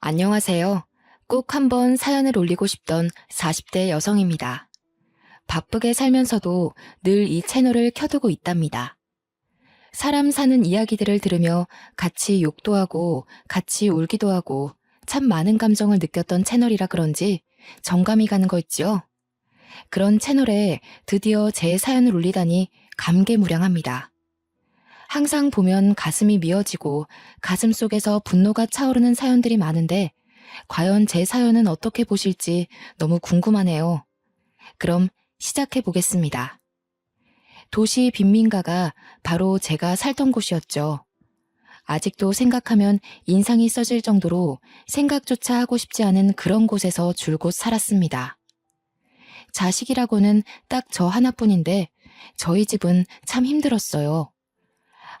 안녕하세요. 꼭 한번 사연을 올리고 싶던 40대 여성입니다. 바쁘게 살면서도 늘 이 채널을 켜두고 있답니다. 사람 사는 이야기들을 들으며 같이 욕도 하고 같이 울기도 하고 참 많은 감정을 느꼈던 채널이라 그런지 정감이 가는 거 있죠? 그런 채널에 드디어 제 사연을 올리다니 감개무량합니다. 항상 보면 가슴이 미어지고 가슴 속에서 분노가 차오르는 사연들이 많은데 과연 제 사연은 어떻게 보실지 너무 궁금하네요. 그럼 시작해 보겠습니다. 도시 빈민가가 바로 제가 살던 곳이었죠. 아직도 생각하면 인상이 써질 정도로 생각조차 하고 싶지 않은 그런 곳에서 줄곧 살았습니다. 자식이라고는 딱 저 하나뿐인데 저희 집은 참 힘들었어요.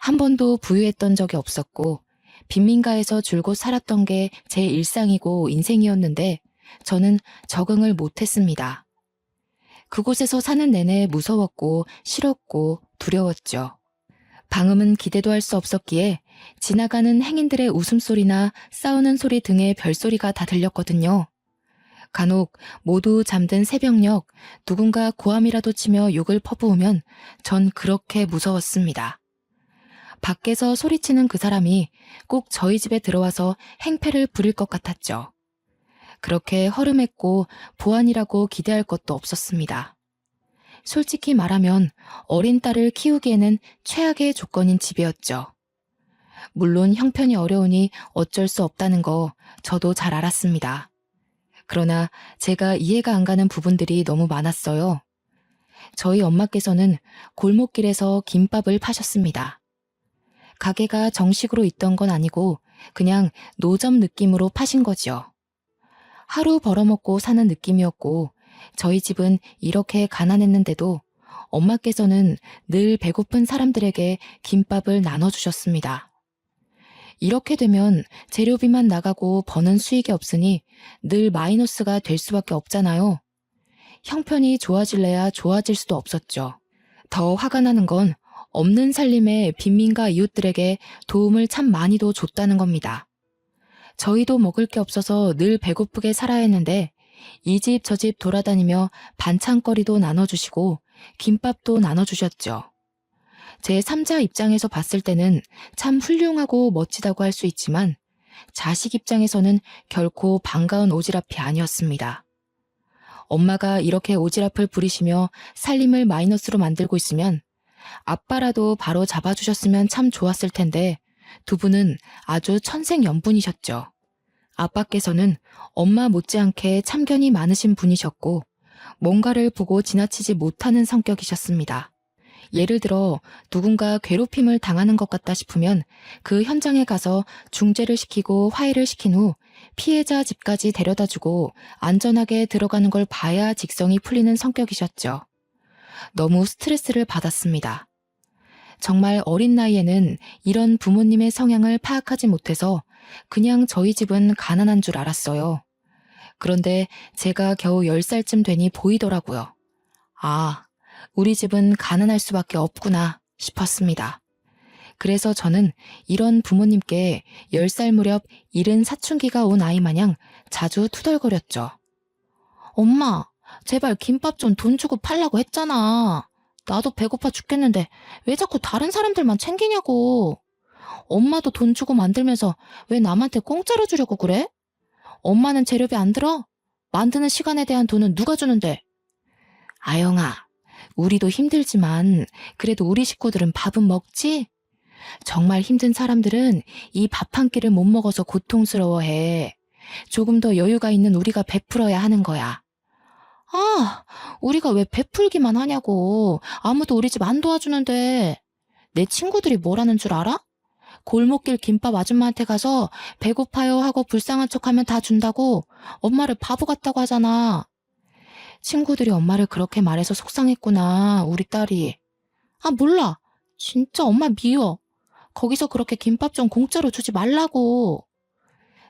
한 번도 부유했던 적이 없었고 빈민가에서 줄곧 살았던 게 제 일상이고 인생이었는데 저는 적응을 못했습니다. 그곳에서 사는 내내 무서웠고 싫었고 두려웠죠. 방음은 기대도 할 수 없었기에 지나가는 행인들의 웃음소리나 싸우는 소리 등의 별소리가 다 들렸거든요. 간혹 모두 잠든 새벽녘 누군가 고함이라도 치며 욕을 퍼부으면 전 그렇게 무서웠습니다. 밖에서 소리치는 그 사람이 꼭 저희 집에 들어와서 행패를 부릴 것 같았죠. 그렇게 허름했고 보안이라고 기대할 것도 없었습니다. 솔직히 말하면 어린 딸을 키우기에는 최악의 조건인 집이었죠. 물론 형편이 어려우니 어쩔 수 없다는 거 저도 잘 알았습니다. 그러나 제가 이해가 안 가는 부분들이 너무 많았어요. 저희 엄마께서는 골목길에서 김밥을 파셨습니다. 가게가 정식으로 있던 건 아니고 그냥 노점 느낌으로 파신 거죠. 하루 벌어먹고 사는 느낌이었고 저희 집은 이렇게 가난했는데도 엄마께서는 늘 배고픈 사람들에게 김밥을 나눠주셨습니다. 이렇게 되면 재료비만 나가고 버는 수익이 없으니 늘 마이너스가 될 수밖에 없잖아요. 형편이 좋아질래야 좋아질 수도 없었죠. 더 화가 나는 건 없는 살림에 빈민가 이웃들에게 도움을 참 많이도 줬다는 겁니다. 저희도 먹을 게 없어서 늘 배고프게 살아야 했는데 이 집 저 집 돌아다니며 반찬거리도 나눠주시고 김밥도 나눠주셨죠. 제 3자 입장에서 봤을 때는 참 훌륭하고 멋지다고 할 수 있지만 자식 입장에서는 결코 반가운 오지랖이 아니었습니다. 엄마가 이렇게 오지랖을 부리시며 살림을 마이너스로 만들고 있으면 아빠라도 바로 잡아주셨으면 참 좋았을 텐데 두 분은 아주 천생연분이셨죠. 아빠께서는 엄마 못지않게 참견이 많으신 분이셨고 뭔가를 보고 지나치지 못하는 성격이셨습니다. 예를 들어 누군가 괴롭힘을 당하는 것 같다 싶으면 그 현장에 가서 중재를 시키고 화해를 시킨 후 피해자 집까지 데려다주고 안전하게 들어가는 걸 봐야 직성이 풀리는 성격이셨죠. 너무 스트레스를 받았습니다. 정말 어린 나이에는 이런 부모님의 성향을 파악하지 못해서 그냥 저희 집은 가난한 줄 알았어요. 그런데 제가 겨우 10살쯤 되니 보이더라고요. 아, 우리 집은 가난할 수밖에 없구나 싶었습니다. 그래서 저는 이런 부모님께 10살 무렵 이른 사춘기가 온 아이 마냥 자주 투덜거렸죠. 엄마, 제발 김밥 좀 돈 주고 팔라고 했잖아. 나도 배고파 죽겠는데 왜 자꾸 다른 사람들만 챙기냐고. 엄마도 돈 주고 만들면서 왜 남한테 공짜로 주려고 그래? 엄마는 재료비 안 들어? 만드는 시간에 대한 돈은 누가 주는데? 아영아, 우리도 힘들지만 그래도 우리 식구들은 밥은 먹지? 정말 힘든 사람들은 이 밥 한 끼를 못 먹어서 고통스러워해. 조금 더 여유가 있는 우리가 베풀어야 하는 거야. 아, 우리가 왜 베풀기만 하냐고. 아무도 우리 집 안 도와주는데. 내 친구들이 뭐라는 줄 알아? 골목길 김밥 아줌마한테 가서 배고파요 하고 불쌍한 척하면 다 준다고 엄마를 바보 같다고 하잖아. 친구들이 엄마를 그렇게 말해서 속상했구나, 우리 딸이. 아, 몰라. 진짜 엄마 미워. 거기서 그렇게 김밥 좀 공짜로 주지 말라고.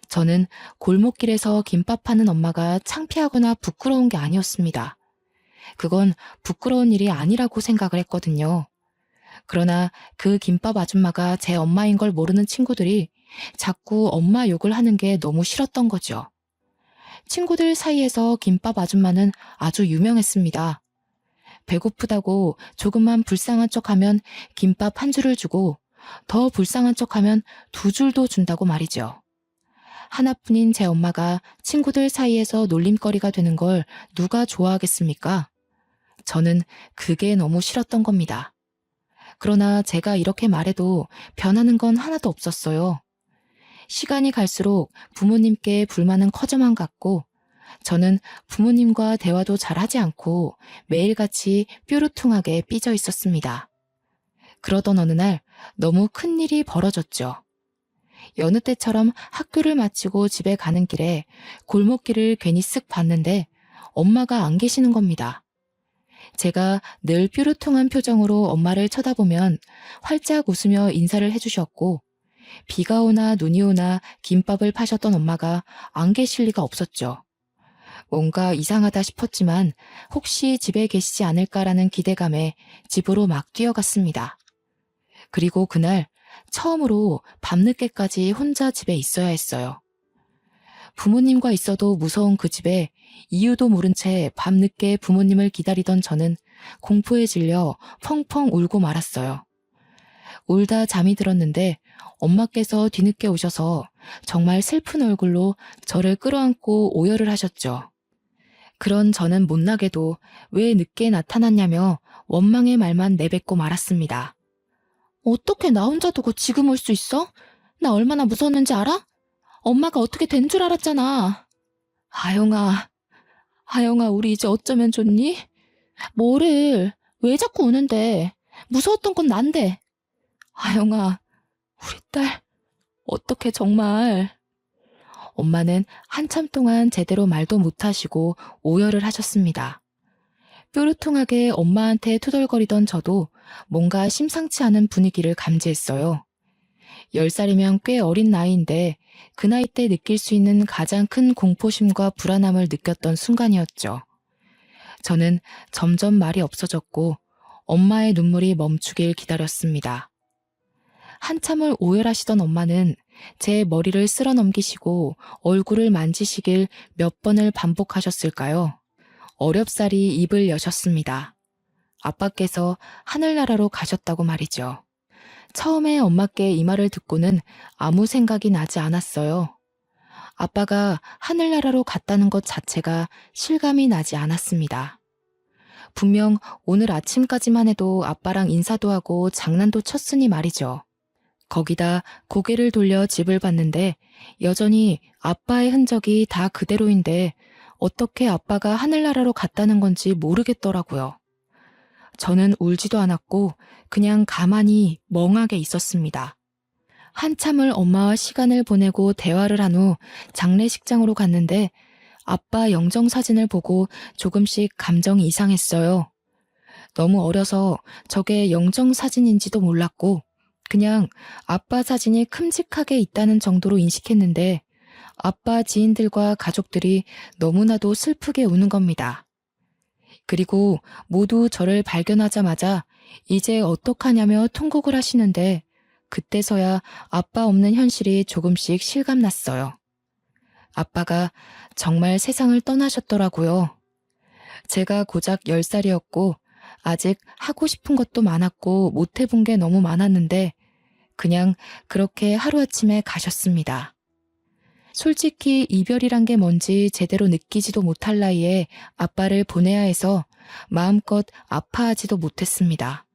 저는 골목길에서 김밥 파는 엄마가 창피하거나 부끄러운 게 아니었습니다. 그건 부끄러운 일이 아니라고 생각을 했거든요. 그러나 그 김밥 아줌마가 제 엄마인 걸 모르는 친구들이 자꾸 엄마 욕을 하는 게 너무 싫었던 거죠. 친구들 사이에서 김밥 아줌마는 아주 유명했습니다. 배고프다고 조금만 불쌍한 척하면 김밥 한 줄을 주고 더 불쌍한 척하면 두 줄도 준다고 말이죠. 하나뿐인 제 엄마가 친구들 사이에서 놀림거리가 되는 걸 누가 좋아하겠습니까? 저는 그게 너무 싫었던 겁니다. 그러나 제가 이렇게 말해도 변하는 건 하나도 없었어요. 시간이 갈수록 부모님께 불만은 커져만 갔고 저는 부모님과 대화도 잘 하지 않고 매일같이 뾰루퉁하게 삐져 있었습니다. 그러던 어느 날 너무 큰 일이 벌어졌죠. 여느 때처럼 학교를 마치고 집에 가는 길에 골목길을 괜히 쓱 봤는데 엄마가 안 계시는 겁니다. 제가 늘 뾰루퉁한 표정으로 엄마를 쳐다보면 활짝 웃으며 인사를 해주셨고 비가 오나 눈이 오나 김밥을 파셨던 엄마가 안 계실 리가 없었죠. 뭔가 이상하다 싶었지만 혹시 집에 계시지 않을까라는 기대감에 집으로 막 뛰어갔습니다. 그리고 그날 처음으로 밤늦게까지 혼자 집에 있어야 했어요. 부모님과 있어도 무서운 그 집에 이유도 모른 채 밤늦게 부모님을 기다리던 저는 공포에 질려 펑펑 울고 말았어요. 울다 잠이 들었는데 엄마께서 뒤늦게 오셔서 정말 슬픈 얼굴로 저를 끌어안고 오열을 하셨죠. 그런 저는 못나게도 왜 늦게 나타났냐며 원망의 말만 내뱉고 말았습니다. 어떻게 나 혼자 두고 지금 올 수 있어? 나 얼마나 무서웠는지 알아? 엄마가 어떻게 된 줄 알았잖아. 아영아, 우리 이제 어쩌면 좋니? 뭐를, 왜 자꾸 우는데? 무서웠던 건 난데. 아영아, 우리 딸, 어떻게 정말. 엄마는 한참 동안 제대로 말도 못하시고 오열을 하셨습니다. 뾰루퉁하게 엄마한테 투덜거리던 저도 뭔가 심상치 않은 분위기를 감지했어요. 10살이면 꽤 어린 나이인데 그 나이 때 느낄 수 있는 가장 큰 공포심과 불안함을 느꼈던 순간이었죠. 저는 점점 말이 없어졌고 엄마의 눈물이 멈추길 기다렸습니다. 한참을 오열하시던 엄마는 제 머리를 쓸어 넘기시고 얼굴을 만지시길 몇 번을 반복하셨을까요? 어렵사리 입을 여셨습니다. 아빠께서 하늘나라로 가셨다고 말이죠. 처음에 엄마께 이 말을 듣고는 아무 생각이 나지 않았어요. 아빠가 하늘나라로 갔다는 것 자체가 실감이 나지 않았습니다. 분명 오늘 아침까지만 해도 아빠랑 인사도 하고 장난도 쳤으니 말이죠. 거기다 고개를 돌려 집을 봤는데 여전히 아빠의 흔적이 다 그대로인데 어떻게 아빠가 하늘나라로 갔다는 건지 모르겠더라고요. 저는 울지도 않았고 그냥 가만히 멍하게 있었습니다. 한참을 엄마와 시간을 보내고 대화를 한 후 장례식장으로 갔는데 아빠 영정사진을 보고 조금씩 감정이 이상했어요. 너무 어려서 저게 영정사진인지도 몰랐고 그냥 아빠 사진이 큼직하게 있다는 정도로 인식했는데 아빠 지인들과 가족들이 너무나도 슬프게 우는 겁니다. 그리고 모두 저를 발견하자마자 이제 어떡하냐며 통곡을 하시는데 그때서야 아빠 없는 현실이 조금씩 실감났어요. 아빠가 정말 세상을 떠나셨더라고요. 제가 고작 10살이었고 아직 하고 싶은 것도 많았고 못 해본 게 너무 많았는데 그냥 그렇게 하루아침에 가셨습니다. 솔직히 이별이란 게 뭔지 제대로 느끼지도 못할 나이에 아빠를 보내야 해서 마음껏 아파하지도 못했습니다.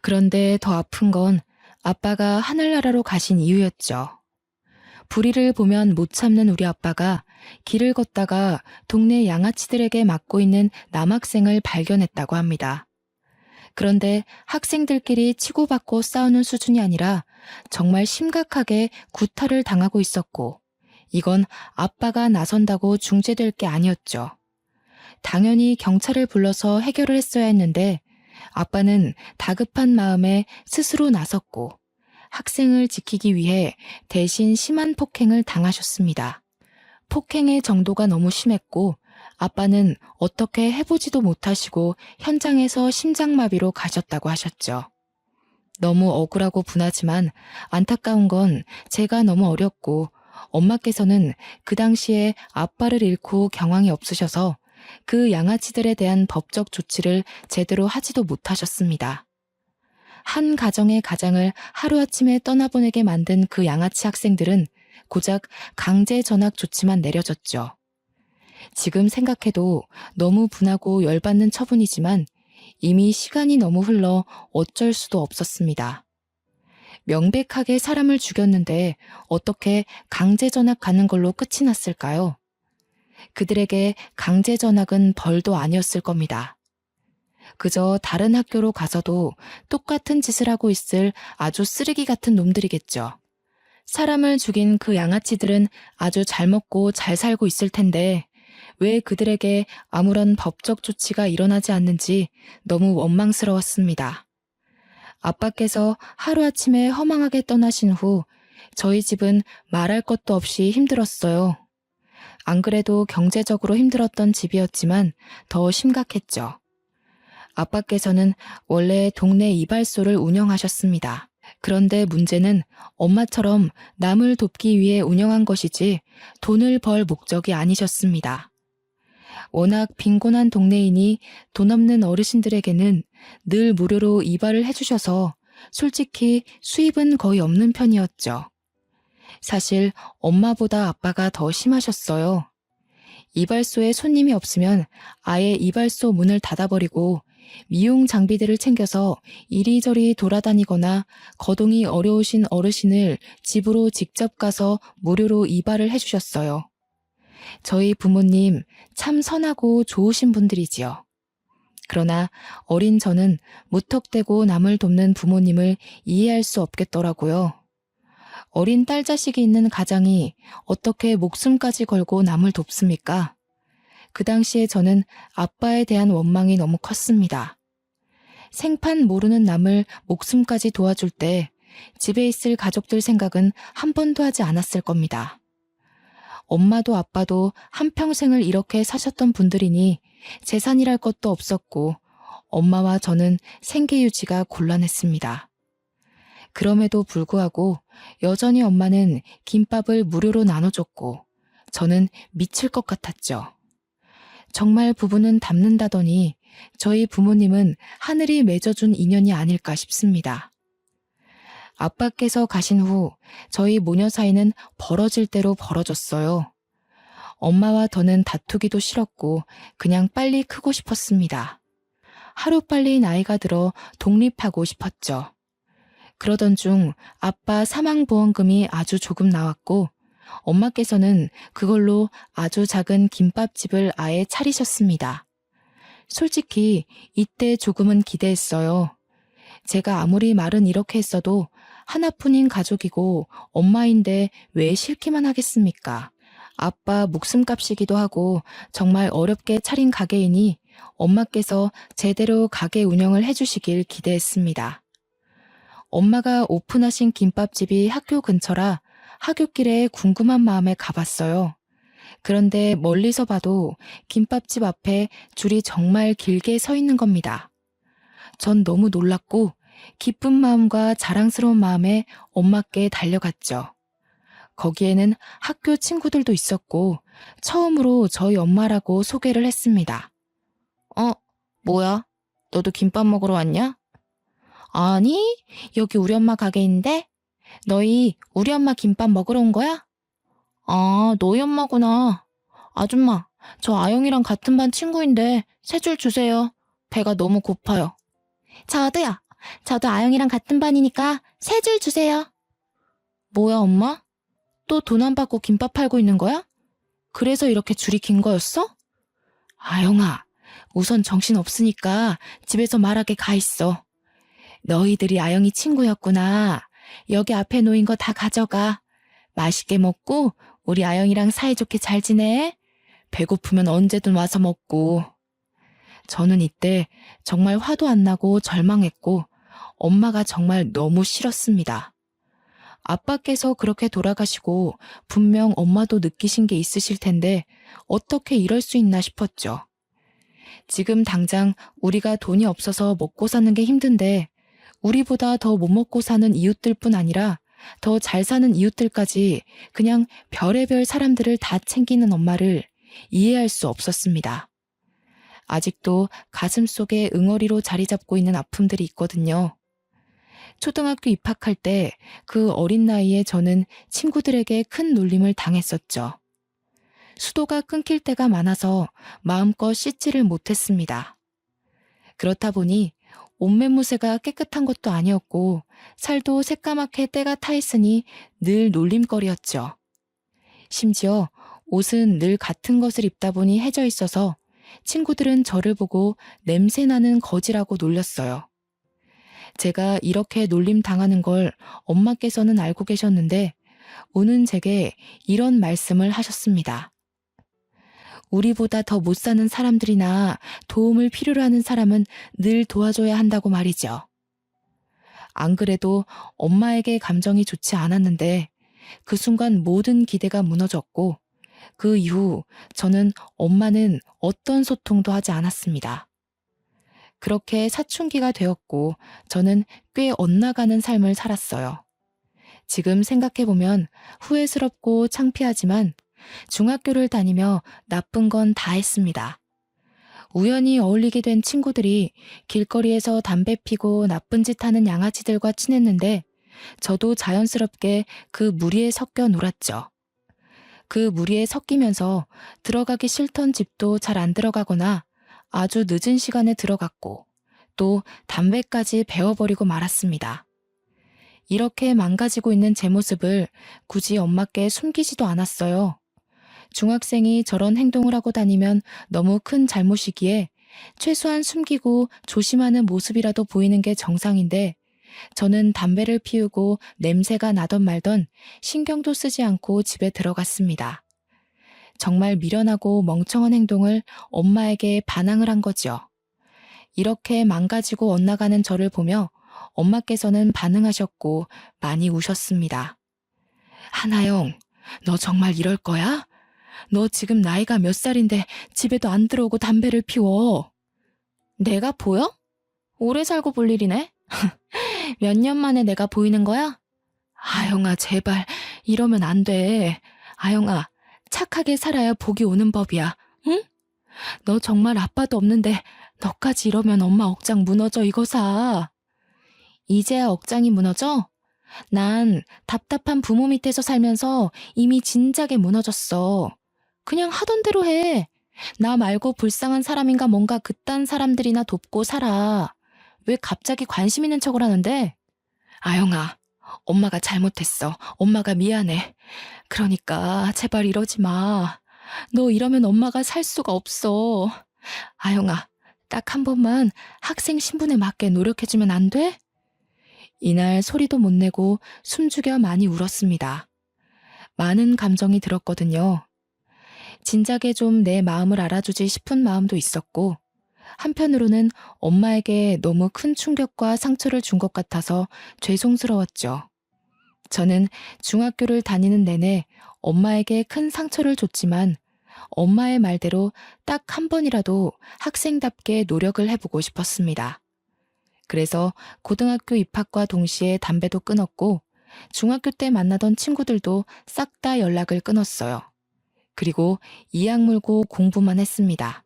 그런데 더 아픈 건 아빠가 하늘나라로 가신 이유였죠. 불의를 보면 못 참는 우리 아빠가 길을 걷다가 동네 양아치들에게 맞고 있는 남학생을 발견했다고 합니다. 그런데 학생들끼리 치고받고 싸우는 수준이 아니라 정말 심각하게 구타를 당하고 있었고 이건 아빠가 나선다고 중재될 게 아니었죠. 당연히 경찰을 불러서 해결을 했어야 했는데 아빠는 다급한 마음에 스스로 나섰고 학생을 지키기 위해 대신 심한 폭행을 당하셨습니다. 폭행의 정도가 너무 심했고 아빠는 어떻게 해보지도 못하시고 현장에서 심장마비로 가셨다고 하셨죠. 너무 억울하고 분하지만 안타까운 건 제가 너무 어렸고 엄마께서는 그 당시에 아빠를 잃고 경황이 없으셔서 그 양아치들에 대한 법적 조치를 제대로 하지도 못하셨습니다. 한 가정의 가장을 하루아침에 떠나보내게 만든 그 양아치 학생들은 고작 강제 전학 조치만 내려졌죠. 지금 생각해도 너무 분하고 열받는 처분이지만 이미 시간이 너무 흘러 어쩔 수도 없었습니다. 명백하게 사람을 죽였는데 어떻게 강제 전학 가는 걸로 끝이 났을까요? 그들에게 강제 전학은 벌도 아니었을 겁니다. 그저 다른 학교로 가서도 똑같은 짓을 하고 있을 아주 쓰레기 같은 놈들이겠죠. 사람을 죽인 그 양아치들은 아주 잘 먹고 잘 살고 있을 텐데 왜 그들에게 아무런 법적 조치가 일어나지 않는지 너무 원망스러웠습니다. 아빠께서 하루아침에 허망하게 떠나신 후 저희 집은 말할 것도 없이 힘들었어요. 안 그래도 경제적으로 힘들었던 집이었지만 더 심각했죠. 아빠께서는 원래 동네 이발소를 운영하셨습니다. 그런데 문제는 엄마처럼 남을 돕기 위해 운영한 것이지 돈을 벌 목적이 아니셨습니다. 워낙 빈곤한 동네이니 돈 없는 어르신들에게는 늘 무료로 이발을 해주셔서 솔직히 수입은 거의 없는 편이었죠. 사실 엄마보다 아빠가 더 심하셨어요. 이발소에 손님이 없으면 아예 이발소 문을 닫아버리고 미용 장비들을 챙겨서 이리저리 돌아다니거나 거동이 어려우신 어르신을 집으로 직접 가서 무료로 이발을 해주셨어요. 저희 부모님 참 선하고 좋으신 분들이지요. 그러나 어린 저는 무턱대고 남을 돕는 부모님을 이해할 수 없겠더라고요. 어린 딸 자식이 있는 가장이 어떻게 목숨까지 걸고 남을 돕습니까? 그 당시에 저는 아빠에 대한 원망이 너무 컸습니다. 생판 모르는 남을 목숨까지 도와줄 때 집에 있을 가족들 생각은 한 번도 하지 않았을 겁니다. 엄마도 아빠도 한평생을 이렇게 사셨던 분들이니 재산이랄 것도 없었고 엄마와 저는 생계 유지가 곤란했습니다. 그럼에도 불구하고 여전히 엄마는 김밥을 무료로 나눠줬고 저는 미칠 것 같았죠. 정말 부부는 닮는다더니 저희 부모님은 하늘이 맺어준 인연이 아닐까 싶습니다. 아빠께서 가신 후 저희 모녀 사이는 벌어질 대로 벌어졌어요. 엄마와 더는 다투기도 싫었고 그냥 빨리 크고 싶었습니다. 하루빨리 나이가 들어 독립하고 싶었죠. 그러던 중 아빠 사망보험금이 아주 조금 나왔고 엄마께서는 그걸로 아주 작은 김밥집을 아예 차리셨습니다. 솔직히 이때 조금은 기대했어요. 제가 아무리 말은 이렇게 했어도 하나뿐인 가족이고 엄마인데 왜 싫기만 하겠습니까? 아빠 목숨값이기도 하고 정말 어렵게 차린 가게이니 엄마께서 제대로 가게 운영을 해주시길 기대했습니다. 엄마가 오픈하신 김밥집이 학교 근처라 하굣길에 궁금한 마음에 가봤어요. 그런데 멀리서 봐도 김밥집 앞에 줄이 정말 길게 서 있는 겁니다. 전 너무 놀랐고 기쁜 마음과 자랑스러운 마음에 엄마께 달려갔죠. 거기에는 학교 친구들도 있었고 처음으로 저희 엄마라고 소개를 했습니다. 뭐야? 너도 김밥 먹으러 왔냐? 아니, 여기 우리 엄마 가게인데? 너희 우리 엄마 김밥 먹으러 온 거야? 아, 너희 엄마구나. 아줌마, 저 아영이랑 같은 반 친구인데 세 줄 주세요. 배가 너무 고파요. 저도요. 저도 아영이랑 같은 반이니까 세 줄 주세요. 뭐야, 엄마? 또 돈 안 받고 김밥 팔고 있는 거야? 그래서 이렇게 줄이 긴 거였어? 아영아, 우선 정신 없으니까 집에서 말하게 가 있어. 너희들이 아영이 친구였구나. 여기 앞에 놓인 거 다 가져가. 맛있게 먹고 우리 아영이랑 사이좋게 잘 지내. 배고프면 언제든 와서 먹고. 저는 이때 정말 화도 안 나고 절망했고 엄마가 정말 너무 싫었습니다. 아빠께서 그렇게 돌아가시고 분명 엄마도 느끼신 게 있으실 텐데 어떻게 이럴 수 있나 싶었죠. 지금 당장 우리가 돈이 없어서 먹고 사는 게 힘든데 우리보다 더 못 먹고 사는 이웃들뿐 아니라 더 잘 사는 이웃들까지 그냥 별의별 사람들을 다 챙기는 엄마를 이해할 수 없었습니다. 아직도 가슴속에 응어리로 자리 잡고 있는 아픔들이 있거든요. 초등학교 입학할 때 그 어린 나이에 저는 친구들에게 큰 놀림을 당했었죠. 수도가 끊길 때가 많아서 마음껏 씻지를 못했습니다. 그렇다 보니 옷매무새가 깨끗한 것도 아니었고 살도 새까맣게 때가 타 있으니 늘 놀림거리였죠. 심지어 옷은 늘 같은 것을 입다 보니 해져 있어서 친구들은 저를 보고 냄새나는 거지라고 놀렸어요. 제가 이렇게 놀림 당하는 걸 엄마께서는 알고 계셨는데 우는 제게 이런 말씀을 하셨습니다. 우리보다 더 못 사는 사람들이나 도움을 필요로 하는 사람은 늘 도와줘야 한다고 말이죠. 안 그래도 엄마에게 감정이 좋지 않았는데 그 순간 모든 기대가 무너졌고 그 이후 저는 엄마는 어떤 소통도 하지 않았습니다. 그렇게 사춘기가 되었고 저는 꽤 엇나가는 삶을 살았어요. 지금 생각해보면 후회스럽고 창피하지만 중학교를 다니며 나쁜 건 다 했습니다. 우연히 어울리게 된 친구들이 길거리에서 담배 피고 나쁜 짓 하는 양아치들과 친했는데 저도 자연스럽게 그 무리에 섞여 놀았죠. 그 무리에 섞이면서 들어가기 싫던 집도 잘 안 들어가거나 아주 늦은 시간에 들어갔고 또 담배까지 배워버리고 말았습니다. 이렇게 망가지고 있는 제 모습을 굳이 엄마께 숨기지도 않았어요. 중학생이 저런 행동을 하고 다니면 너무 큰 잘못이기에 최소한 숨기고 조심하는 모습이라도 보이는 게 정상인데 저는 담배를 피우고 냄새가 나던 말던 신경도 쓰지 않고 집에 들어갔습니다. 정말 미련하고 멍청한 행동을 엄마에게 반항을 한 거죠. 이렇게 망가지고 엇나가는 저를 보며 엄마께서는 반응하셨고 많이 우셨습니다. 하나영, 너 정말 이럴 거야? 너 지금 나이가 몇 살인데 집에도 안 들어오고 담배를 피워. 내가 보여? 오래 살고 볼 일이네? 몇 년 만에 내가 보이는 거야? 아영아, 제발 이러면 안 돼. 아영아, 착하게 살아야 복이 오는 법이야. 응? 너 정말 아빠도 없는데 너까지 이러면 엄마 억장 무너져 이거사. 이제야 억장이 무너져? 난 답답한 부모 밑에서 살면서 이미 진작에 무너졌어. 그냥 하던 대로 해. 나 말고 불쌍한 사람인가 뭔가 그딴 사람들이나 돕고 살아. 왜 갑자기 관심 있는 척을 하는데? 아영아, 엄마가 잘못했어. 엄마가 미안해. 그러니까 제발 이러지 마. 너 이러면 엄마가 살 수가 없어. 아영아, 딱 한 번만 학생 신분에 맞게 노력해주면 안 돼? 이날 소리도 못 내고 숨죽여 많이 울었습니다. 많은 감정이 들었거든요. 진작에 좀 내 마음을 알아주지 싶은 마음도 있었고 한편으로는 엄마에게 너무 큰 충격과 상처를 준 것 같아서 죄송스러웠죠. 저는 중학교를 다니는 내내 엄마에게 큰 상처를 줬지만 엄마의 말대로 딱 한 번이라도 학생답게 노력을 해보고 싶었습니다. 그래서 고등학교 입학과 동시에 담배도 끊었고 중학교 때 만나던 친구들도 싹 다 연락을 끊었어요. 그리고 이악 물고 공부만 했습니다.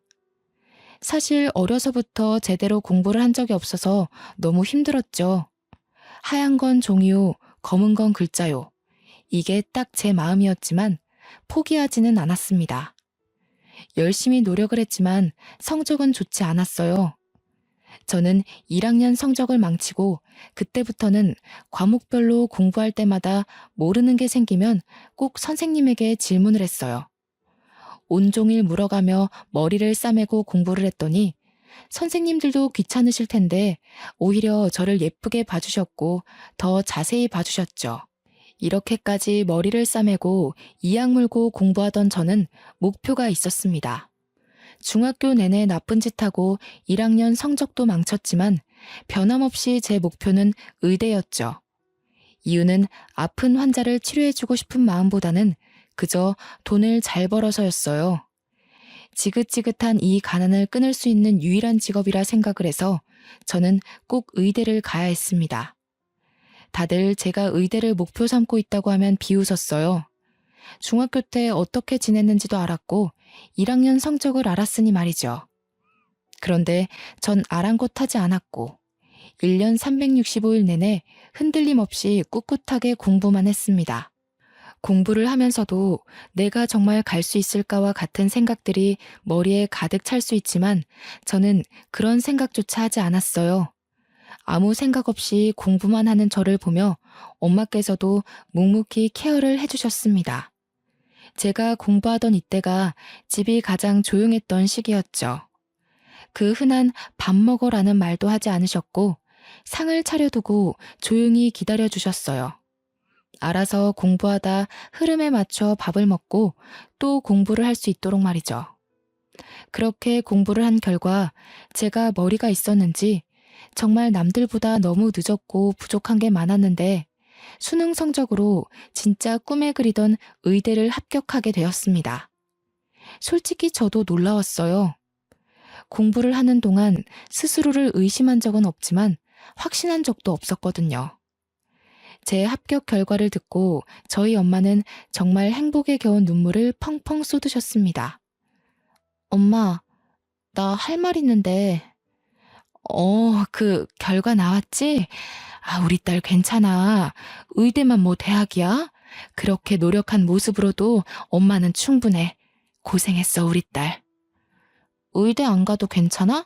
사실 어려서부터 제대로 공부를 한 적이 없어서 너무 힘들었죠. 하얀 건 종이요, 검은 건 글자요. 이게 딱 제 마음이었지만 포기하지는 않았습니다. 열심히 노력을 했지만 성적은 좋지 않았어요. 저는 1학년 성적을 망치고 그때부터는 과목별로 공부할 때마다 모르는 게 생기면 꼭 선생님에게 질문을 했어요. 온종일 물어가며 머리를 싸매고 공부를 했더니 선생님들도 귀찮으실 텐데 오히려 저를 예쁘게 봐주셨고 더 자세히 봐주셨죠. 이렇게까지 머리를 싸매고 이악 물고 공부하던 저는 목표가 있었습니다. 중학교 내내 나쁜 짓 하고 1학년 성적도 망쳤지만 변함없이 제 목표는 의대였죠. 이유는 아픈 환자를 치료해주고 싶은 마음보다는 그저 돈을 잘 벌어서였어요. 지긋지긋한 이 가난을 끊을 수 있는 유일한 직업이라 생각을 해서 저는 꼭 의대를 가야 했습니다. 다들 제가 의대를 목표 삼고 있다고 하면 비웃었어요. 중학교 때 어떻게 지냈는지도 알았고 1학년 성적을 알았으니 말이죠. 그런데 전 아랑곳하지 않았고 1년 365일 내내 흔들림 없이 꿋꿋하게 공부만 했습니다. 공부를 하면서도 내가 정말 갈 수 있을까와 같은 생각들이 머리에 가득 찰 수 있지만 저는 그런 생각조차 하지 않았어요. 아무 생각 없이 공부만 하는 저를 보며 엄마께서도 묵묵히 케어를 해주셨습니다. 제가 공부하던 이때가 집이 가장 조용했던 시기였죠. 그 흔한 밥 먹어라는 말도 하지 않으셨고 상을 차려두고 조용히 기다려주셨어요. 알아서 공부하다 흐름에 맞춰 밥을 먹고 또 공부를 할 수 있도록 말이죠. 그렇게 공부를 한 결과 제가 머리가 있었는지 정말 남들보다 너무 늦었고 부족한 게 많았는데 수능 성적으로 진짜 꿈에 그리던 의대를 합격하게 되었습니다. 솔직히 저도 놀라웠어요. 공부를 하는 동안 스스로를 의심한 적은 없지만 확신한 적도 없었거든요. 제 합격 결과를 듣고 저희 엄마는 정말 행복에 겨운 눈물을 펑펑 쏟으셨습니다. 엄마, 나 할 말 있는데. 그 결과 나왔지? 우리 딸 괜찮아. 의대만 뭐 대학이야? 그렇게 노력한 모습으로도 엄마는 충분해. 고생했어, 우리 딸. 의대 안 가도 괜찮아?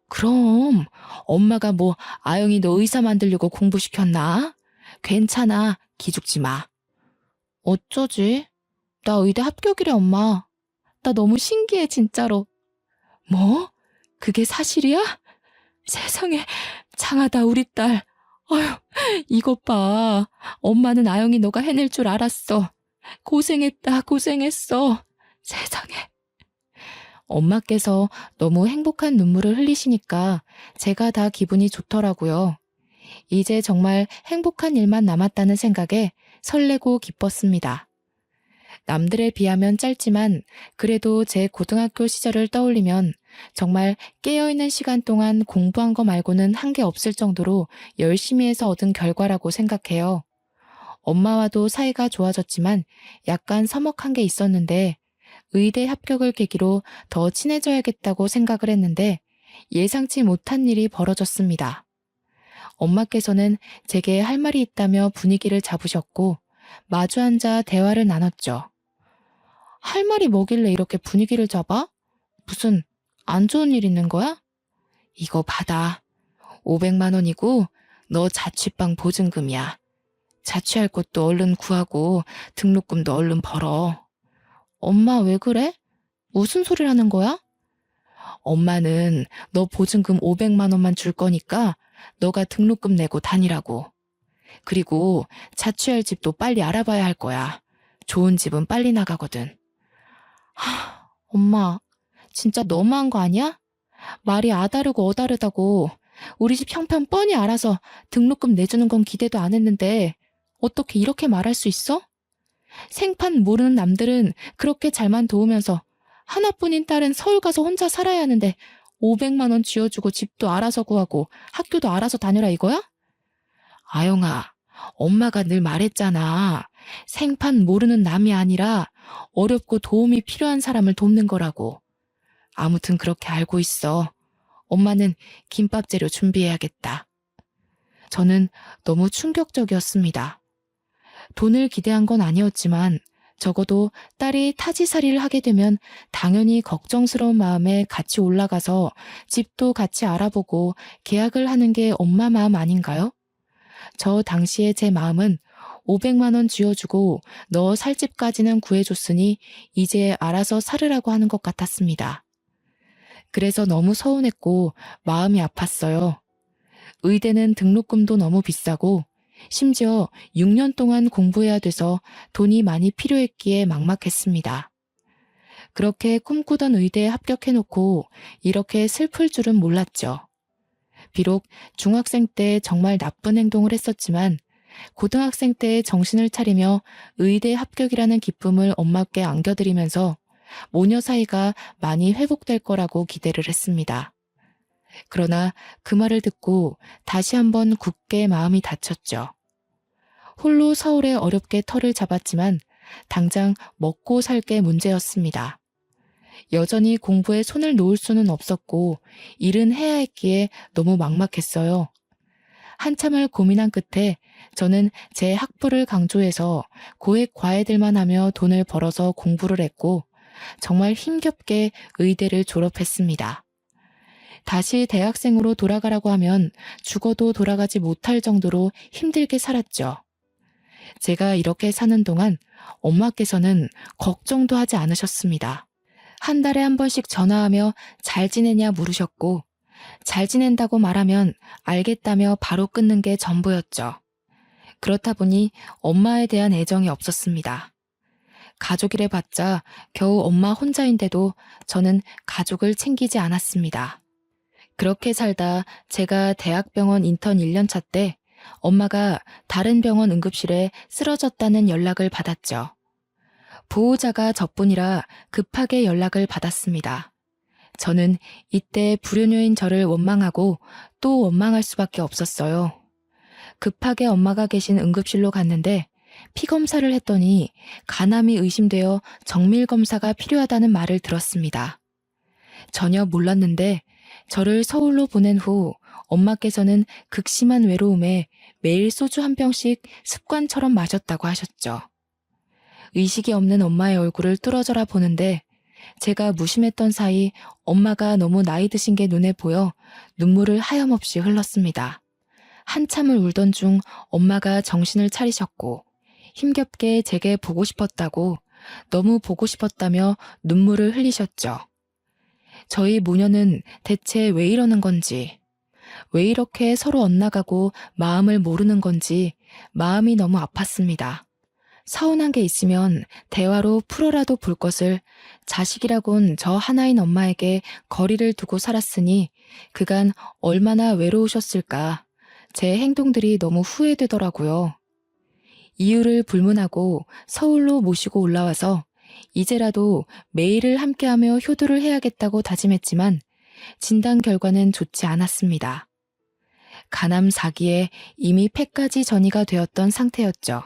그럼 엄마가 뭐 아영이 너 의사 만들려고 공부시켰나? 괜찮아, 기죽지 마. 어쩌지? 나 의대 합격이래, 엄마. 나 너무 신기해, 진짜로. 뭐? 그게 사실이야? 세상에, 장하다, 우리 딸. 어휴, 이것 봐. 엄마는 아영이 너가 해낼 줄 알았어. 고생했다, 고생했어. 세상에. 엄마께서 너무 행복한 눈물을 흘리시니까 제가 다 기분이 좋더라고요. 이제 정말 행복한 일만 남았다는 생각에 설레고 기뻤습니다. 남들에 비하면 짧지만 그래도 제 고등학교 시절을 떠올리면 정말 깨어있는 시간 동안 공부한 거 말고는 한 게 없을 정도로 열심히 해서 얻은 결과라고 생각해요. 엄마와도 사이가 좋아졌지만 약간 서먹한 게 있었는데 의대 합격을 계기로 더 친해져야겠다고 생각을 했는데 예상치 못한 일이 벌어졌습니다. 엄마께서는 제게 할 말이 있다며 분위기를 잡으셨고 마주 앉아 대화를 나눴죠. 할 말이 뭐길래 이렇게 분위기를 잡아? 무슨 안 좋은 일 있는 거야? 이거 받아. 500만 원이고 너 자취방 보증금이야. 자취할 곳도 얼른 구하고 등록금도 얼른 벌어. 엄마 왜 그래? 무슨 소리를 하는 거야? 엄마는 너 보증금 500만 원만 줄 거니까 너가 등록금 내고 다니라고. 그리고 자취할 집도 빨리 알아봐야 할 거야. 좋은 집은 빨리 나가거든. 엄마, 진짜 너무한 거 아니야? 말이 아다르고 어다르다고. 우리 집 형편 뻔히 알아서 등록금 내주는 건 기대도 안 했는데 어떻게 이렇게 말할 수 있어? 생판 모르는 남들은 그렇게 잘만 도우면서 하나뿐인 딸은 서울 가서 혼자 살아야 하는데 500만 원 쥐어주고 집도 알아서 구하고 학교도 알아서 다녀라 이거야? 아영아, 엄마가 늘 말했잖아. 생판 모르는 남이 아니라 어렵고 도움이 필요한 사람을 돕는 거라고. 아무튼 그렇게 알고 있어. 엄마는 김밥 재료 준비해야겠다. 저는 너무 충격적이었습니다. 돈을 기대한 건 아니었지만 적어도 딸이 타지살이를 하게 되면 당연히 걱정스러운 마음에 같이 올라가서 집도 같이 알아보고 계약을 하는 게 엄마 마음 아닌가요? 저 당시에 제 마음은 500만 원 쥐어주고 너 살 집까지는 구해줬으니 이제 알아서 살으라고 하는 것 같았습니다. 그래서 너무 서운했고 마음이 아팠어요. 의대는 등록금도 너무 비싸고 심지어 6년 동안 공부해야 돼서 돈이 많이 필요했기에 막막했습니다. 그렇게 꿈꾸던 의대에 합격해놓고 이렇게 슬플 줄은 몰랐죠. 비록 중학생 때 정말 나쁜 행동을 했었지만 고등학생 때 정신을 차리며 의대 합격이라는 기쁨을 엄마께 안겨드리면서 모녀 사이가 많이 회복될 거라고 기대를 했습니다. 그러나 그 말을 듣고 다시 한번 굳게 마음이 다쳤죠. 홀로 서울에 어렵게 터를 잡았지만 당장 먹고 살 게 문제였습니다. 여전히 공부에 손을 놓을 수는 없었고 일은 해야 했기에 너무 막막했어요. 한참을 고민한 끝에 저는 제 학부를 강조해서 고액 과외들만 하며 돈을 벌어서 공부를 했고 정말 힘겹게 의대를 졸업했습니다. 다시 대학생으로 돌아가라고 하면 죽어도 돌아가지 못할 정도로 힘들게 살았죠. 제가 이렇게 사는 동안 엄마께서는 걱정도 하지 않으셨습니다. 한 달에 한 번씩 전화하며 잘 지내냐 물으셨고 잘 지낸다고 말하면 알겠다며 바로 끊는 게 전부였죠. 그렇다 보니 엄마에 대한 애정이 없었습니다. 가족이래 봤자 겨우 엄마 혼자인데도 저는 가족을 챙기지 않았습니다. 그렇게 살다 제가 대학병원 인턴 1년차 때 엄마가 다른 병원 응급실에 쓰러졌다는 연락을 받았죠. 보호자가 저뿐이라 급하게 연락을 받았습니다. 저는 이때 불효녀인 저를 원망하고 또 원망할 수밖에 없었어요. 급하게 엄마가 계신 응급실로 갔는데 피검사를 했더니 간암이 의심되어 정밀검사가 필요하다는 말을 들었습니다. 전혀 몰랐는데 저를 서울로 보낸 후 엄마께서는 극심한 외로움에 매일 소주 한 병씩 습관처럼 마셨다고 하셨죠. 의식이 없는 엄마의 얼굴을 뚫어져라 보는데 제가 무심했던 사이 엄마가 너무 나이 드신 게 눈에 보여 눈물을 하염없이 흘렀습니다. 한참을 울던 중 엄마가 정신을 차리셨고 힘겹게 제게 보고 싶었다고 너무 보고 싶었다며 눈물을 흘리셨죠. 저희 모녀는 대체 왜 이러는 건지, 왜 이렇게 서로 엇나가고 마음을 모르는 건지 마음이 너무 아팠습니다. 서운한 게 있으면 대화로 풀어라도 볼 것을 자식이라곤 저 하나인 엄마에게 거리를 두고 살았으니 그간 얼마나 외로우셨을까. 제 행동들이 너무 후회되더라고요. 이유를 불문하고 서울로 모시고 올라와서 이제라도 매일을 함께하며 효도를 해야겠다고 다짐했지만 진단 결과는 좋지 않았습니다. 간암 4기에 이미 폐까지 전이가 되었던 상태였죠.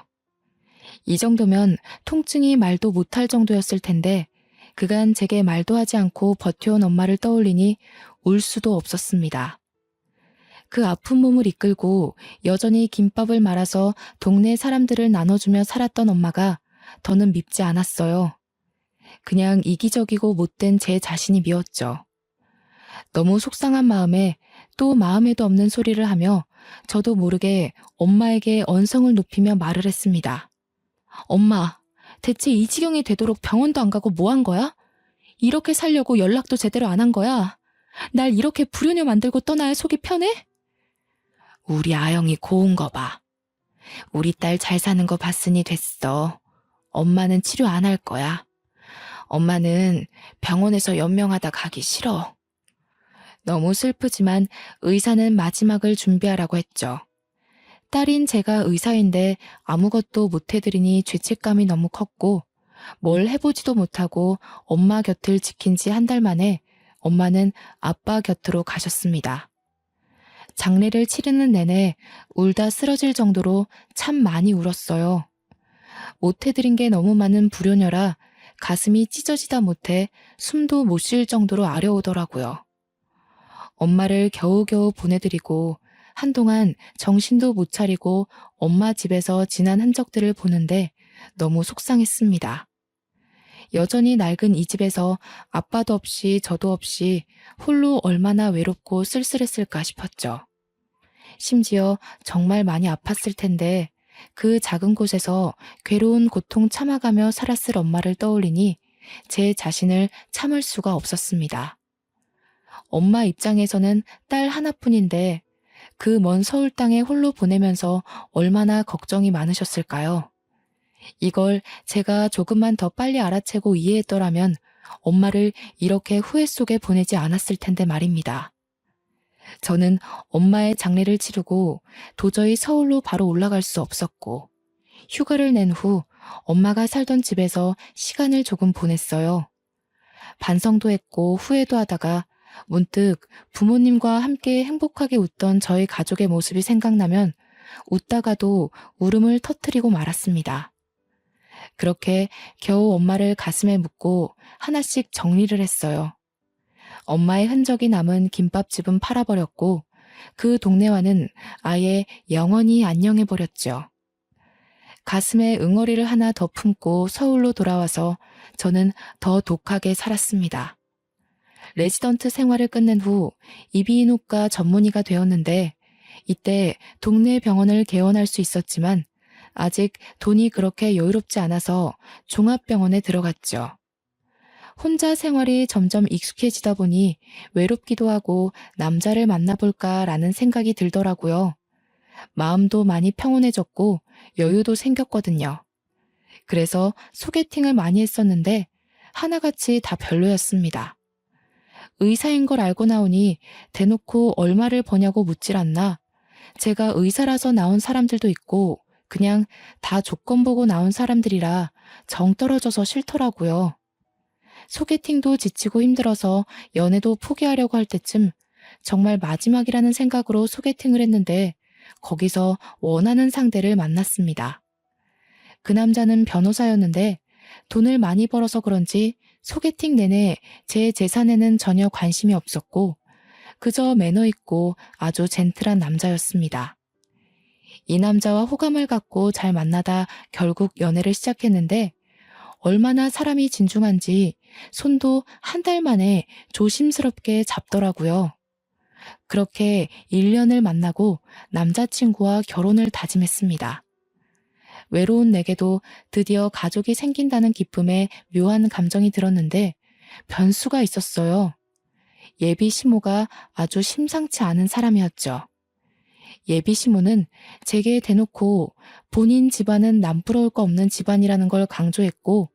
이 정도면 통증이 말도 못할 정도였을 텐데 그간 제게 말도 하지 않고 버텨온 엄마를 떠올리니 울 수도 없었습니다. 그 아픈 몸을 이끌고 여전히 김밥을 말아서 동네 사람들을 나눠주며 살았던 엄마가 더는 밉지 않았어요. 그냥 이기적이고 못된 제 자신이 미웠죠. 너무 속상한 마음에 또 마음에도 없는 소리를 하며 저도 모르게 엄마에게 언성을 높이며 말을 했습니다. 엄마, 대체 이 지경이 되도록 병원도 안 가고 뭐 한 거야? 이렇게 살려고 연락도 제대로 안 한 거야? 날 이렇게 불효녀 만들고 떠나야 속이 편해? 우리 아영이 고운 거 봐. 우리 딸 잘 사는 거 봤으니 됐어. 엄마는 치료 안 할 거야. 엄마는 병원에서 연명하다 가기 싫어. 너무 슬프지만 의사는 마지막을 준비하라고 했죠. 딸인 제가 의사인데 아무것도 못해드리니 죄책감이 너무 컸고 뭘 해보지도 못하고 엄마 곁을 지킨 지 한 달 만에 엄마는 아빠 곁으로 가셨습니다. 장례를 치르는 내내 울다 쓰러질 정도로 참 많이 울었어요. 못해드린 게 너무 많은 불효녀라 가슴이 찢어지다 못해 숨도 못 쉴 정도로 아려오더라고요. 엄마를 겨우겨우 보내드리고 한동안 정신도 못 차리고 엄마 집에서 지난 흔적들을 보는데 너무 속상했습니다. 여전히 낡은 이 집에서 아빠도 없이 저도 없이 홀로 얼마나 외롭고 쓸쓸했을까 싶었죠. 심지어 정말 많이 아팠을 텐데 그 작은 곳에서 괴로운 고통 참아가며 살았을 엄마를 떠올리니 제 자신을 참을 수가 없었습니다. 엄마 입장에서는 딸 하나뿐인데 그 먼 서울 땅에 홀로 보내면서 얼마나 걱정이 많으셨을까요? 이걸 제가 조금만 더 빨리 알아채고 이해했더라면 엄마를 이렇게 후회 속에 보내지 않았을 텐데 말입니다. 저는 엄마의 장례를 치르고 도저히 서울로 바로 올라갈 수 없었고 휴가를 낸 후 엄마가 살던 집에서 시간을 조금 보냈어요. 반성도 했고 후회도 하다가 문득 부모님과 함께 행복하게 웃던 저희 가족의 모습이 생각나면 웃다가도 울음을 터뜨리고 말았습니다. 그렇게 겨우 엄마를 가슴에 묻고 하나씩 정리를 했어요. 엄마의 흔적이 남은 김밥집은 팔아버렸고 그 동네와는 아예 영원히 안녕해버렸죠. 가슴에 응어리를 하나 더 품고 서울로 돌아와서 저는 더 독하게 살았습니다. 레지던트 생활을 끝낸 후 이비인후과 전문의가 되었는데 이때 동네 병원을 개원할 수 있었지만 아직 돈이 그렇게 여유롭지 않아서 종합병원에 들어갔죠. 혼자 생활이 점점 익숙해지다 보니 외롭기도 하고 남자를 만나볼까라는 생각이 들더라고요. 마음도 많이 평온해졌고 여유도 생겼거든요. 그래서 소개팅을 많이 했었는데 하나같이 다 별로였습니다. 의사인 걸 알고 나오니 대놓고 얼마를 버냐고 묻질 않나. 제가 의사라서 나온 사람들도 있고 그냥 다 조건 보고 나온 사람들이라 정 떨어져서 싫더라고요. 소개팅도 지치고 힘들어서 연애도 포기하려고 할 때쯤 정말 마지막이라는 생각으로 소개팅을 했는데 거기서 원하는 상대를 만났습니다. 그 남자는 변호사였는데 돈을 많이 벌어서 그런지 소개팅 내내 제 재산에는 전혀 관심이 없었고 그저 매너 있고 아주 젠틀한 남자였습니다. 이 남자와 호감을 갖고 잘 만나다 결국 연애를 시작했는데 얼마나 사람이 진중한지 손도 한 달 만에 조심스럽게 잡더라고요. 그렇게 1년을 만나고 남자친구와 결혼을 다짐했습니다. 외로운 내게도 드디어 가족이 생긴다는 기쁨에 묘한 감정이 들었는데 변수가 있었어요. 예비 시모가 아주 심상치 않은 사람이었죠. 예비 시모는 제게 대놓고 본인 집안은 남부러울 거 없는 집안이라는 걸 강조했고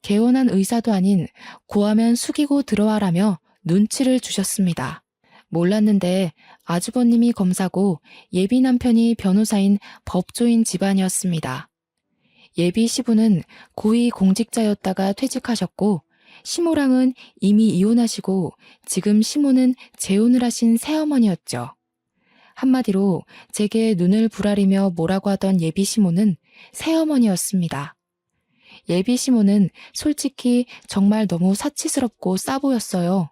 개원한 의사도 아닌 고하면 숙이고 들어와라며 눈치를 주셨습니다. 몰랐는데 아주버님이 검사고 예비 남편이 변호사인 법조인 집안이었습니다. 예비 시부는 고위 공직자였다가 퇴직하셨고 시모랑은 이미 이혼하시고 지금 시모는 재혼을 하신 새어머니였죠. 한마디로 제게 눈을 부라리며 뭐라고 하던 예비 시모는 새어머니였습니다. 예비 시모는 솔직히 정말 너무 사치스럽고 싸 보였어요.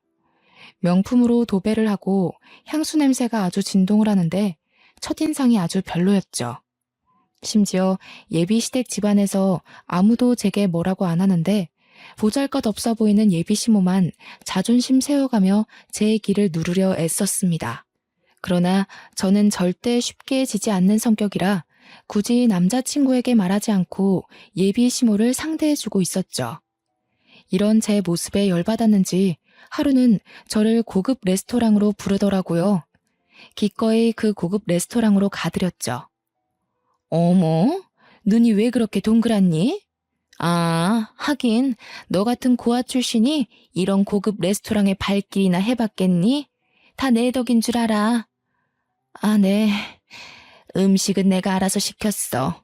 명품으로 도배를 하고 향수 냄새가 아주 진동을 하는데 첫인상이 아주 별로였죠. 심지어 예비 시댁 집안에서 아무도 제게 뭐라고 안 하는데 보잘것없어 보이는 예비 시모만 자존심 세워가며 제 길을 누르려 애썼습니다. 그러나 저는 절대 쉽게 지지 않는 성격이라 굳이 남자친구에게 말하지 않고 예비 시모를 상대해주고 있었죠. 이런 제 모습에 열받았는지 하루는 저를 고급 레스토랑으로 부르더라고요. 기꺼이 그 고급 레스토랑으로 가드렸죠. 어머, 눈이 왜 그렇게 동그랗니? 아, 하긴 너 같은 고아 출신이 이런 고급 레스토랑에 발길이나 해봤겠니? 다 내 덕인 줄 알아. 아, 네. 음식은 내가 알아서 시켰어.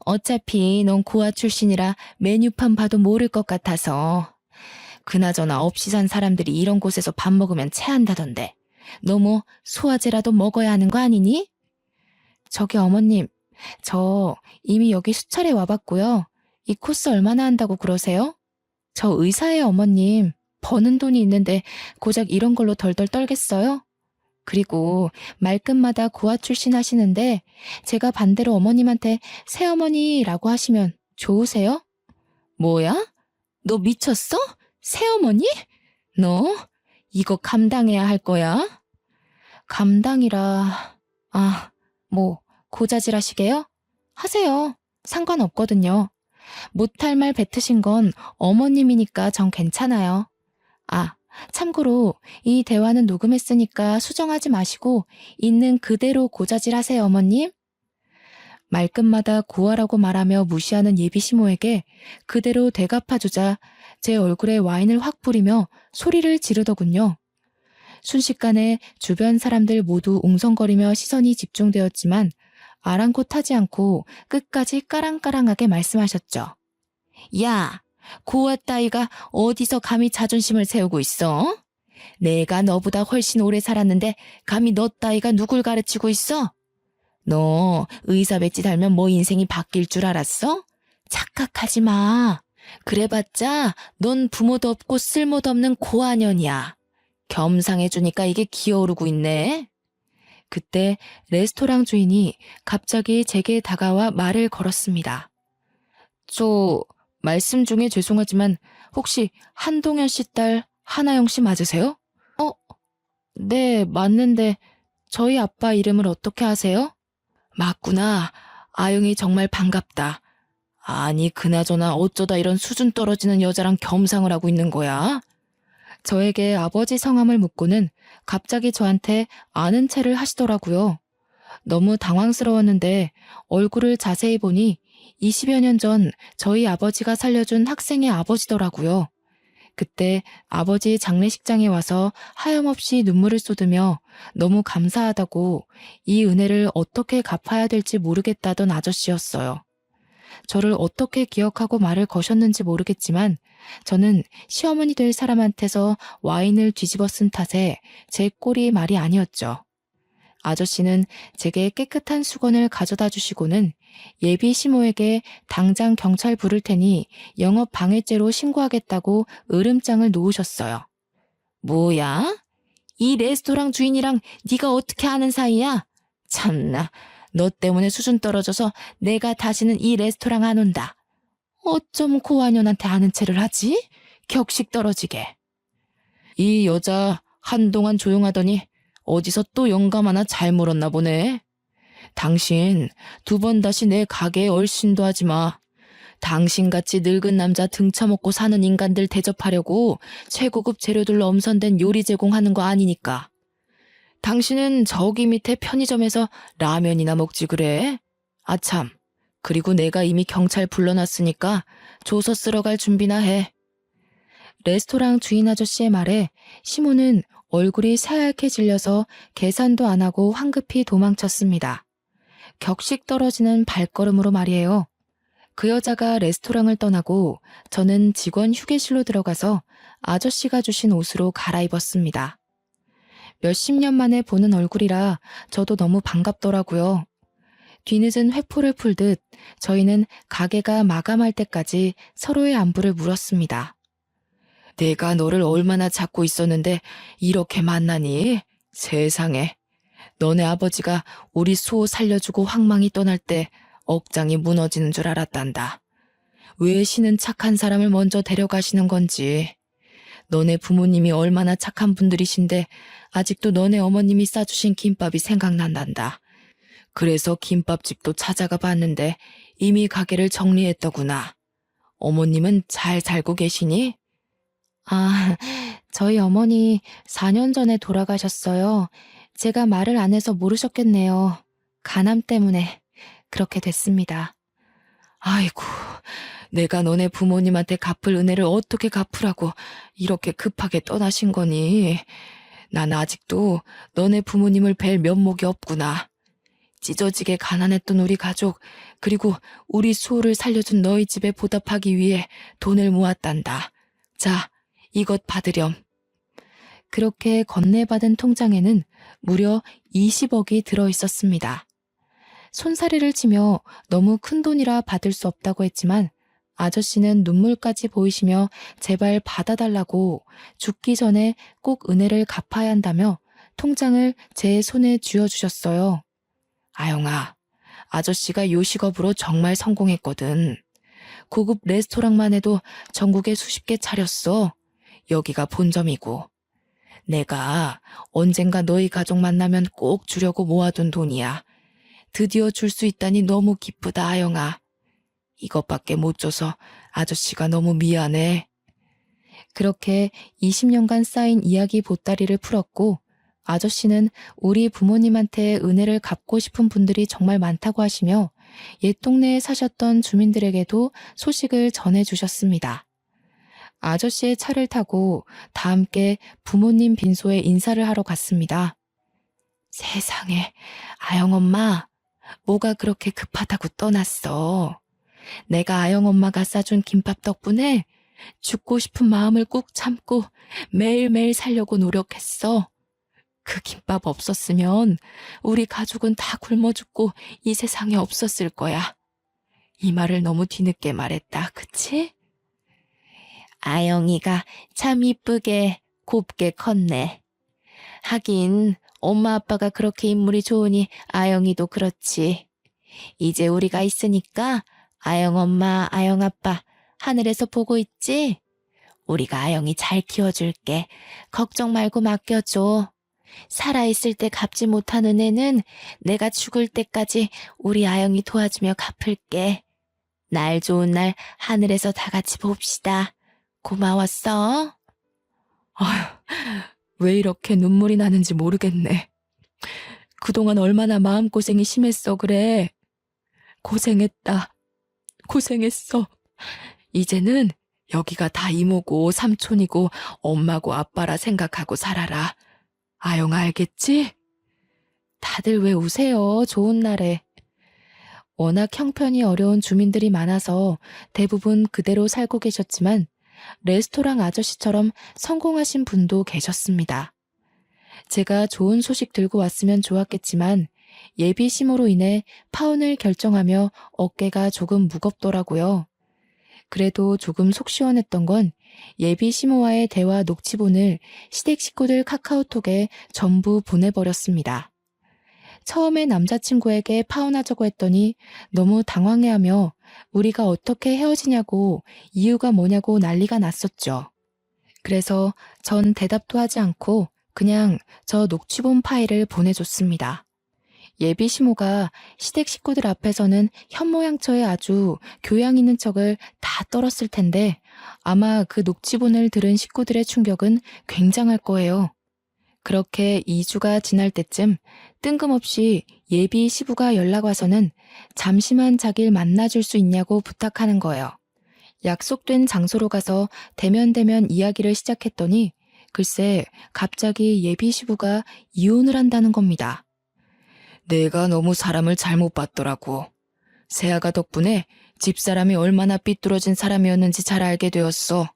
어차피 넌 고아 출신이라 메뉴판 봐도 모를 것 같아서. 그나저나 없이 산 사람들이 이런 곳에서 밥 먹으면 체한다던데. 너 뭐 소화제라도 먹어야 하는 거 아니니? 저기 어머님, 저 이미 여기 수차례 와봤고요. 이 코스 얼마나 한다고 그러세요? 저 의사예요, 어머님. 버는 돈이 있는데 고작 이런 걸로 덜덜 떨겠어요? 그리고 말끝마다 고아 출신 하시는데 제가 반대로 어머님한테 새어머니라고 하시면 좋으세요? 뭐야? 너 미쳤어? 새어머니? 너 이거 감당해야 할 거야? 감당이라... 뭐 고자질 하시게요? 하세요. 상관없거든요. 못할 말 뱉으신 건 어머님이니까 전 괜찮아요. 참고로 이 대화는 녹음했으니까 수정하지 마시고 있는 그대로 고자질 하세요, 어머님. 말끝마다 고아라고 말하며 무시하는 예비 시모에게 그대로 대갚아주자 제 얼굴에 와인을 확 뿌리며 소리를 지르더군요. 순식간에 주변 사람들 모두 웅성거리며 시선이 집중되었지만 아랑곳하지 않고 끝까지 까랑까랑하게 말씀하셨죠. 야, 고아 따위가 어디서 감히 자존심을 세우고 있어? 내가 너보다 훨씬 오래 살았는데 감히 너 따위가 누굴 가르치고 있어? 너 의사 배지 달면 뭐 인생이 바뀔 줄 알았어? 착각하지 마. 그래봤자 넌 부모도 없고 쓸모도 없는 고아년이야. 겸상해주니까 이게 기어오르고 있네. 그때 레스토랑 주인이 갑자기 제게 다가와 말을 걸었습니다. 저 말씀 중에 죄송하지만 혹시 한동현 씨 딸 하나영 씨 맞으세요? 어, 네, 맞는데 저희 아빠 이름을 어떻게 아세요? 맞구나. 아영이 정말 반갑다. 아니, 그나저나 어쩌다 이런 수준 떨어지는 여자랑 겸상을 하고 있는 거야? 저에게 아버지 성함을 묻고는 갑자기 저한테 아는 체를 하시더라고요. 너무 당황스러웠는데 얼굴을 자세히 보니 20여 년 전 저희 아버지가 살려준 학생의 아버지더라고요. 그때 아버지 장례식장에 와서 하염없이 눈물을 쏟으며 너무 감사하다고 이 은혜를 어떻게 갚아야 될지 모르겠다던 아저씨였어요. 저를 어떻게 기억하고 말을 거셨는지 모르겠지만 저는 시어머니 될 사람한테서 와인을 뒤집어 쓴 탓에 제 꼴이 말이 아니었죠. 아저씨는 제게 깨끗한 수건을 가져다 주시고는 예비 시모에게 당장 경찰 부를 테니 영업 방해죄로 신고하겠다고 으름장을 놓으셨어요. 뭐야? 이 레스토랑 주인이랑 네가 어떻게 아는 사이야? 참나, 너 때문에 수준 떨어져서 내가 다시는 이 레스토랑 안 온다. 어쩜 고아년한테 아는 체를 하지? 격식 떨어지게. 이 여자 한동안 조용하더니 어디서 또 영감 하나 잘 물었나 보네. 당신 2번 다시 내 가게에 얼씬도 하지 마. 당신같이 늙은 남자 등쳐먹고 사는 인간들 대접하려고 최고급 재료들로 엄선된 요리 제공하는 거 아니니까. 당신은 저기 밑에 편의점에서 라면이나 먹지 그래? 아참, 그리고 내가 이미 경찰 불러놨으니까 조서 쓰러 갈 준비나 해. 레스토랑 주인 아저씨의 말에 시모는 얼굴이 새하얗게 질려서 계산도 안 하고 황급히 도망쳤습니다. 격식 떨어지는 발걸음으로 말이에요. 그 여자가 레스토랑을 떠나고 저는 직원 휴게실로 들어가서 아저씨가 주신 옷으로 갈아입었습니다. 몇십 년 만에 보는 얼굴이라 저도 너무 반갑더라고요. 뒤늦은 회포를 풀듯 저희는 가게가 마감할 때까지 서로의 안부를 물었습니다. 내가 너를 얼마나 찾고 있었는데 이렇게 만나니? 세상에. 너네 아버지가 우리 수호 살려주고 황망히 떠날 때 억장이 무너지는 줄 알았단다. 왜 신은 착한 사람을 먼저 데려가시는 건지. 너네 부모님이 얼마나 착한 분들이신데 아직도 너네 어머님이 싸주신 김밥이 생각난단다. 그래서 김밥집도 찾아가 봤는데 이미 가게를 정리했더구나. 어머님은 잘 살고 계시니? 아, 저희 어머니 4년 전에 돌아가셨어요. 제가 말을 안 해서 모르셨겠네요. 간암 때문에 그렇게 됐습니다. 아이고, 내가 너네 부모님한테 갚을 은혜를 어떻게 갚으라고 이렇게 급하게 떠나신 거니? 난 아직도 너네 부모님을 뵐 면목이 없구나. 찢어지게 가난했던 우리 가족, 그리고 우리 수호를 살려준 너희 집에 보답하기 위해 돈을 모았단다. 자, 이것 받으렴. 그렇게 건네받은 통장에는 무려 20억이 들어있었습니다. 손사래를 치며 너무 큰 돈이라 받을 수 없다고 했지만 아저씨는 눈물까지 보이시며 제발 받아달라고 죽기 전에 꼭 은혜를 갚아야 한다며 통장을 제 손에 쥐어주셨어요. 아영아, 아저씨가 요식업으로 정말 성공했거든. 고급 레스토랑만 해도 전국에 수십 개 차렸어. 여기가 본점이고. 내가 언젠가 너희 가족 만나면 꼭 주려고 모아둔 돈이야. 드디어 줄 수 있다니 너무 기쁘다, 아영아. 이것밖에 못 줘서 아저씨가 너무 미안해. 그렇게 20년간 쌓인 이야기 보따리를 풀었고 아저씨는 우리 부모님한테 은혜를 갚고 싶은 분들이 정말 많다고 하시며 옛 동네에 사셨던 주민들에게도 소식을 전해주셨습니다. 아저씨의 차를 타고 다 함께 부모님 빈소에 인사를 하러 갔습니다. 세상에, 아영 엄마, 뭐가 그렇게 급하다고 떠났어. 내가 아영 엄마가 싸준 김밥 덕분에 죽고 싶은 마음을 꾹 참고 매일매일 살려고 노력했어. 그 김밥 없었으면 우리 가족은 다 굶어 죽고 이 세상에 없었을 거야. 이 말을 너무 뒤늦게 말했다, 그치? 아영이가 참 이쁘게 곱게 컸네. 하긴 엄마 아빠가 그렇게 인물이 좋으니 아영이도 그렇지. 이제 우리가 있으니까 아영 엄마, 아영 아빠 하늘에서 보고 있지? 우리가 아영이 잘 키워줄게. 걱정 말고 맡겨줘. 살아있을 때 갚지 못한 은혜는 내가 죽을 때까지 우리 아영이 도와주며 갚을게. 날 좋은 날 하늘에서 다 같이 봅시다. 고마웠어. 아휴, 왜 이렇게 눈물이 나는지 모르겠네. 그동안 얼마나 마음고생이 심했어, 그래. 고생했다. 고생했어. 이제는 여기가 다 이모고 삼촌이고 엄마고 아빠라 생각하고 살아라. 아영아, 알겠지? 다들 왜 우세요, 좋은 날에. 워낙 형편이 어려운 주민들이 많아서 대부분 그대로 살고 계셨지만 레스토랑 아저씨처럼 성공하신 분도 계셨습니다. 제가 좋은 소식 들고 왔으면 좋았겠지만 예비 심호로 인해 파혼을 결정하며 어깨가 조금 무겁더라고요. 그래도 조금 속 시원했던 건 예비 심호와의 대화 녹취본을 시댁 식구들 카카오톡에 전부 보내버렸습니다. 처음에 남자친구에게 파혼하자고 했더니 너무 당황해하며 우리가 어떻게 헤어지냐고 이유가 뭐냐고 난리가 났었죠. 그래서 전 대답도 하지 않고 그냥 저 녹취본 파일을 보내줬습니다. 예비 시모가 시댁 식구들 앞에서는 현모양처에 아주 교양 있는 척을 다 떨었을 텐데 아마 그 녹취본을 들은 식구들의 충격은 굉장할 거예요. 그렇게 2주가 지날 때쯤 뜬금없이 예비 시부가 연락 와서는 잠시만 자기를 만나줄 수 있냐고 부탁하는 거예요. 약속된 장소로 가서 대면대면 이야기를 시작했더니 글쎄 갑자기 예비 시부가 이혼을 한다는 겁니다. 내가 너무 사람을 잘못 봤더라고. 세아가 덕분에 집사람이 얼마나 삐뚤어진 사람이었는지 잘 알게 되었어.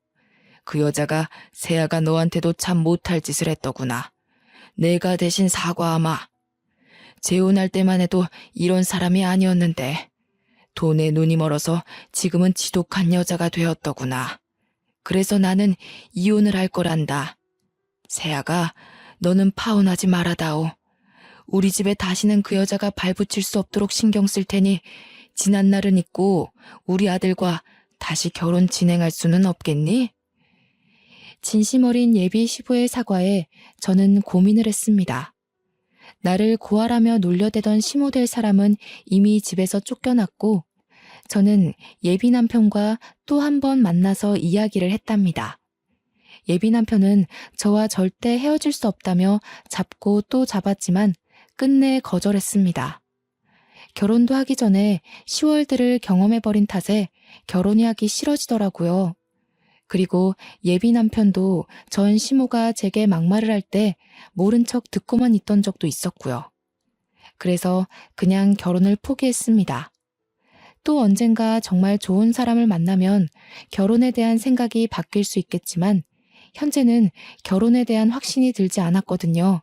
그 여자가 세아가 너한테도 참 못할 짓을 했더구나. 내가 대신 사과하마. 재혼할 때만 해도 이런 사람이 아니었는데 돈에 눈이 멀어서 지금은 지독한 여자가 되었더구나. 그래서 나는 이혼을 할 거란다. 세아가 너는 파혼하지 말아다오. 우리 집에 다시는 그 여자가 발붙일 수 없도록 신경 쓸 테니 지난 날은 잊고 우리 아들과 다시 결혼 진행할 수는 없겠니? 진심 어린 예비 시부의 사과에 저는 고민을 했습니다. 나를 고아라며 놀려대던 시모될 사람은 이미 집에서 쫓겨났고 저는 예비 남편과 또 한 번 만나서 이야기를 했답니다. 예비 남편은 저와 절대 헤어질 수 없다며 잡고 또 잡았지만 끝내 거절했습니다. 결혼도 하기 전에 10월들을 경험해버린 탓에 결혼이 하기 싫어지더라고요. 그리고 예비 남편도 전 시모가 제게 막말을 할 때 모른 척 듣고만 있던 적도 있었고요. 그래서 그냥 결혼을 포기했습니다. 또 언젠가 정말 좋은 사람을 만나면 결혼에 대한 생각이 바뀔 수 있겠지만 현재는 결혼에 대한 확신이 들지 않았거든요.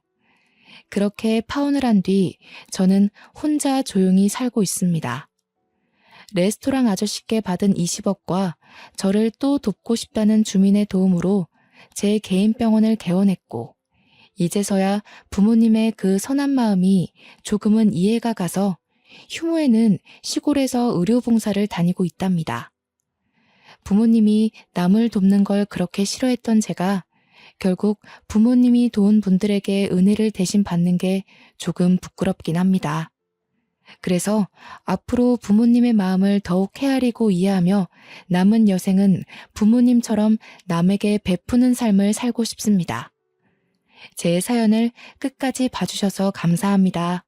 그렇게 파혼을 한 뒤 저는 혼자 조용히 살고 있습니다. 레스토랑 아저씨께 받은 20억과 저를 또 돕고 싶다는 주민의 도움으로 제 개인 병원을 개원했고 이제서야 부모님의 그 선한 마음이 조금은 이해가 가서 휴무에는 시골에서 의료봉사를 다니고 있답니다. 부모님이 남을 돕는 걸 그렇게 싫어했던 제가 결국 부모님이 도운 분들에게 은혜를 대신 받는 게 조금 부끄럽긴 합니다. 그래서 앞으로 부모님의 마음을 더욱 헤아리고 이해하며 남은 여생은 부모님처럼 남에게 베푸는 삶을 살고 싶습니다. 제 사연을 끝까지 봐주셔서 감사합니다.